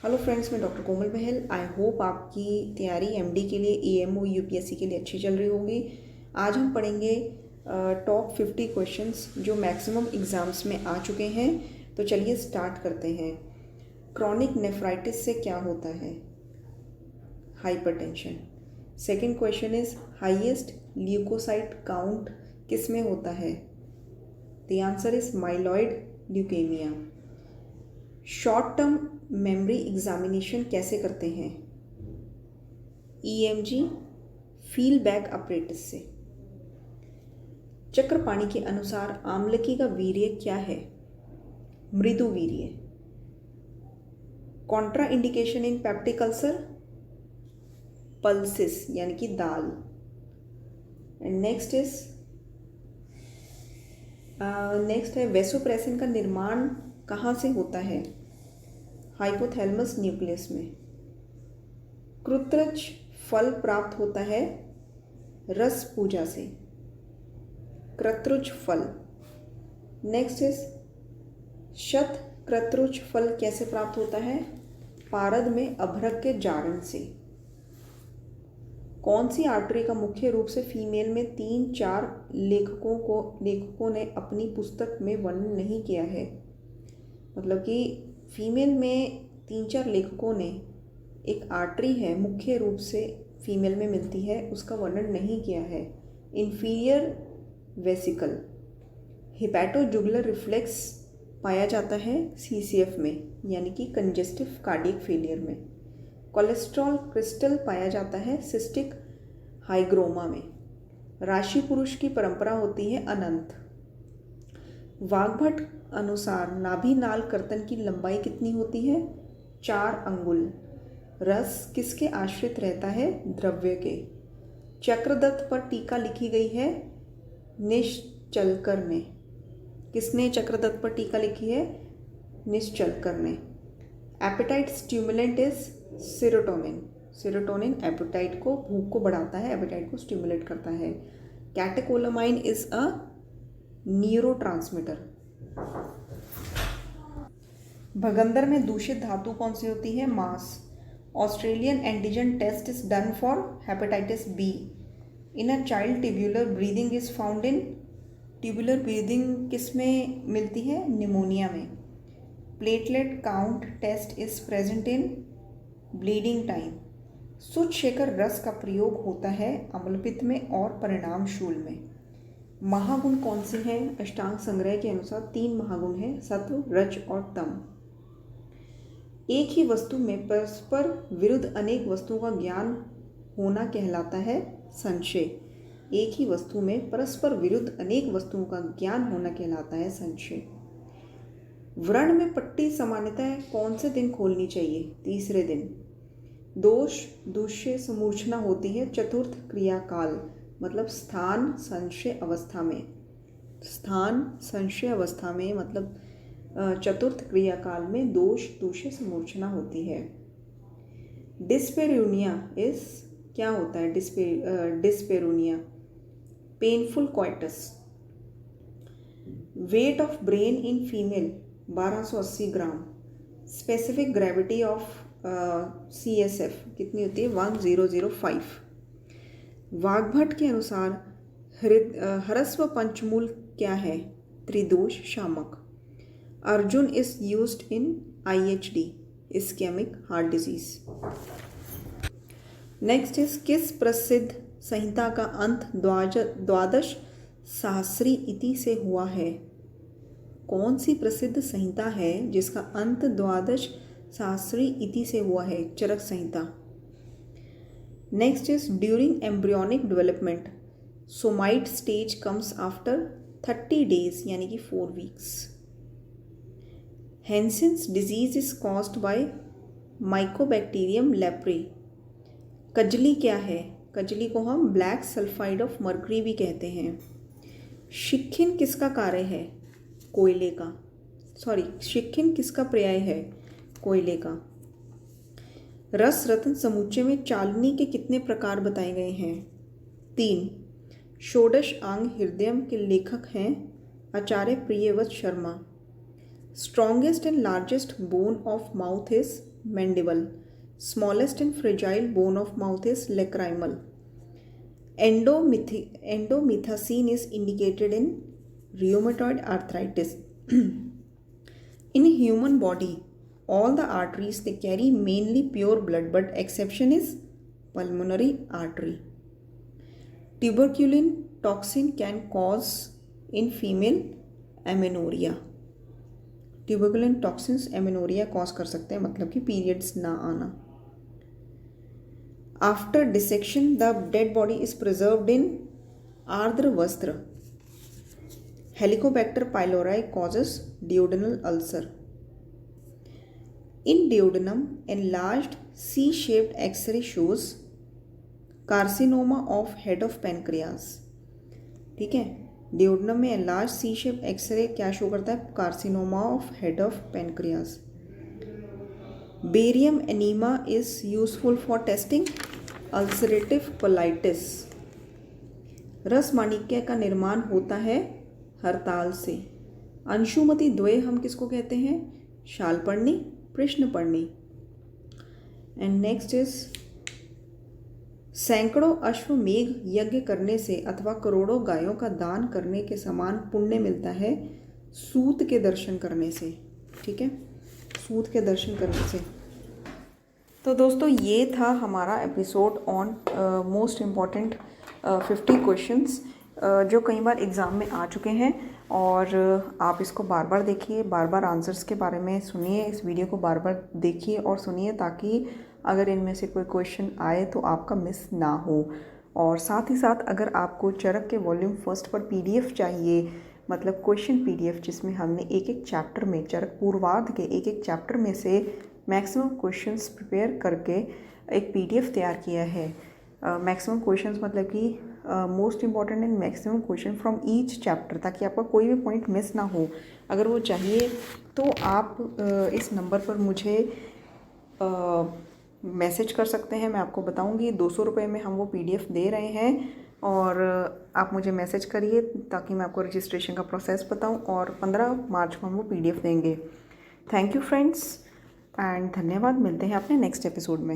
Hello friends, मैं doctor Komal Bahl. I hope आपकी तैयारी एमडी के लिए, ईएमओ, यूपीएससी के लिए अच्छी चल रही होगी। आज हम पढ़ेंगे टॉप 50 क्वेश्चंस जो मैक्सिमम एग्ज़ाम्स में आ चुके हैं। तो चलिए स्टार्ट करते हैं। क्रॉनिक नेफ्राइटिस से क्या होता है? Hypertension. Second question is highest leukocyte count किस में होता है? The answer is myeloid leukaemia. Short term memory examination कैसे करते हैं? ईएमजी फीलबैक अपरेटस से। चक्रपाणी के अनुसार आम्लकी का वीर्य क्या है? मृदु वीर्य। कॉन्ट्रा इंडिकेशन इन पेप्टिक अल्सर? पल्सिस यानी कि दाल। एंड नेक्स्ट है वेसोप्रेसिन का निर्माण कहाँ से होता है? हाइपोथैलेमस न्यूक्लियस में। कृत्रज फल प्राप्त होता है रस पूजा से। कृत्रुज फल। नेक्स्ट इज शत कृत्रुज फल कैसे प्राप्त होता है? पारद में अभ्रक के जारण से। कौन सी आर्टरी का मुख्य रूप से फीमेल में 3-4 लेखकों ने अपनी पुस्तक में वर्णन नहीं किया है? मतलब कि फीमेल में 3-4 लेखकों ने एक आर्टरी है, मुख्य रूप से फीमेल में मिलती है, उसका वर्णन नहीं किया है। Inferior vesicle. हिपैटोजुगुलर रिफ्लेक्स पाया जाता है सीसीएफ में, यानी कि कंजेस्टिव कार्डियक फेलियर में। कोलेस्ट्रॉल क्रिस्टल पाया जाता है सिस्टिक हाइग्रोमा में। राशि पुरुष की परंपरा होती है अनंत। वाग्भट अनुसार नाभि नाल कर्तन की लंबाई कितनी होती है? 4 अंगुल। रस किसके आश्रित रहता है? द्रव्य के। चक्रदत्त पर टीका लिखी गई है निश्चलकर ने। किसने चक्रदत्त पर टीका लिखी है? निश्चलकर ने। Appetite stimulant is serotonin. Serotonin appetite को, भूख को बढ़ाता है, एपेटाइट को स्टिमुलेट करता है। Catecholamine is a neurotransmitter. भगंदर में दूषित धातु कौन सी होती है? मांस। Australian antigen test is done for hepatitis B. In a child tubular breathing is found in. Tubular breathing किस में मिलती है? निमोनिया में। Platelet count test is present in bleeding time. सुच शेखर रस का प्रयोग होता है अम्लपित्त में और परिणाम शूल में। महागुण कौन से हैं? अष्टांग संग्रह के अनुसार 3 महागुण हैं, सत्व, रज और तम। एक ही वस्तु में परस्पर विरुद्ध अनेक वस्तुओं का ज्ञान होना कहलाता है संशय। एक ही वस्तु में परस्पर विरुद्ध अनेक वस्तुओं का ज्ञान होना कहलाता है संशय। व्रण में पट्टी सामान्यतः कौन से दिन खोलनी चाहिए? तीसरे दिन। दोष दूष्य समूर्छना होती है चतुर्थ क्रियाकाल, मतलब स्थान संशय अवस्था में। स्थान संशय अवस्था में मतलब चतुर्थ क्रियाकाल में दोष दूष्य समूर्छना होती है। डिस्पेरूनिया इस क्या होता है? Dyspareunia painful coitus. Weight of brain in female 1280 gram. Specific gravity of CSF कितनी होती है? 1005। वाग्भट के अनुसार ह्रस्व पंचमूल क्या है? त्रिदोष शामक। Arjun is used in IHD, ischemic heart disease. Next is किस प्रसिद्ध संहिता का अंत द्वादश सहस्री इति से हुआ है? कौन सी प्रसिद्ध संहिता है जिसका अंत द्वादश सहस्री इति से हुआ है? Charaka Samhita. Next is during embryonic development somite stage comes after 30 days यानी कि 4 weeks। Hansen's disease is caused by mycobacterium leprae. कजली क्या है? कजली को हम ब्लैक सल्फाइड ऑफ मर्करी भी कहते हैं। शिक्षिन किसका कार्य है? कोयले का। शिक्षिन किसका पर्याय है? कोयले का। रस रत्न समुच्चय में चालनी के कितने प्रकार बताए गए हैं? 3। षोडश अंग हृदयम के लेखक हैं Acharya Priyavrat Sharma. Strongest and largest bone of mouth is mandible. Smallest and fragile bone of mouth is lacrimal. Endomethacin is indicated in rheumatoid arthritis. In human body, all the arteries they carry mainly pure blood, but exception is pulmonary artery. Tuberculin toxin can cause in female amenorrhea. Tuberculin toxins amenorrhoea cause कर सकते हैं, मतलब कि periods ना आना. After dissection the dead body is preserved in आर्द्र वस्त्र. Helicobacter pylori causes duodenal ulcer. In duodenum, enlarged C-shaped X-ray shows carcinoma of head of pancreas. ठीक है, डियोडेनम में enlarged C-shaped X-ray क्या शो करता है? Carcinoma of head of pancreas. Barium enema is useful for testing ulcerative colitis. रस माणिक्य का निर्माण होता है हरताल से. अंशुमति द्वय हम किसको कहते हैं? शालपर्णी, कृष्णपर्णी. एंड नेक्स्ट इज सैकड़ों अश्वमेघ यज्ञ करने से अथवा करोड़ों गायों का दान करने के समान पुण्य मिलता है सूत के दर्शन करने से. ठीक है, सूत के दर्शन करने से. तो दोस्तों ये था हमारा episode on most important 50 questions जो कई बार एग्ज़ाम में आ चुके हैं, और आप इसको बार बार देखिए, बार बार आंसर्स के बारे में सुनिए, इस वीडियो को बार बार देखिए और सुनिए, ताकि अगर इनमें से कोई क्वेश्चन आए तो आपका मिस ना हो. और साथ ही साथ अगर आपको चरक के वॉल्यूम फर्स्ट पर PDF चाहिए, मतलब क्वेश्चन PDF, जिसमें हमने एक एक चैप्टर में, चरक पूर्वार्ध के एक एक चैप्टर में से मैक्सिमम क्वेश्चंस प्रिपेयर करके एक PDF तैयार किया है. मैक्सिमम क्वेश्चंस मतलब कि most important and maximum question from each chapter, ताकि आपका कोई भी पॉइंट मिस ना हो. अगर वो चाहिए तो आप इस नंबर पर मुझे मैसेज कर सकते हैं. मैं आपको बताऊंगी 200 रुपये में हम वो PDF दे रहे हैं, और आप मुझे मैसेज करिए ताकि मैं आपको रजिस्ट्रेशन का प्रोसेस बताऊं, और 15 मार्च को हम वो PDF देंगे. थैंक यू फ्रेंड्स, एंड धन्यवाद. मिलते हैं अपने नेक्स्ट एपिसोड में.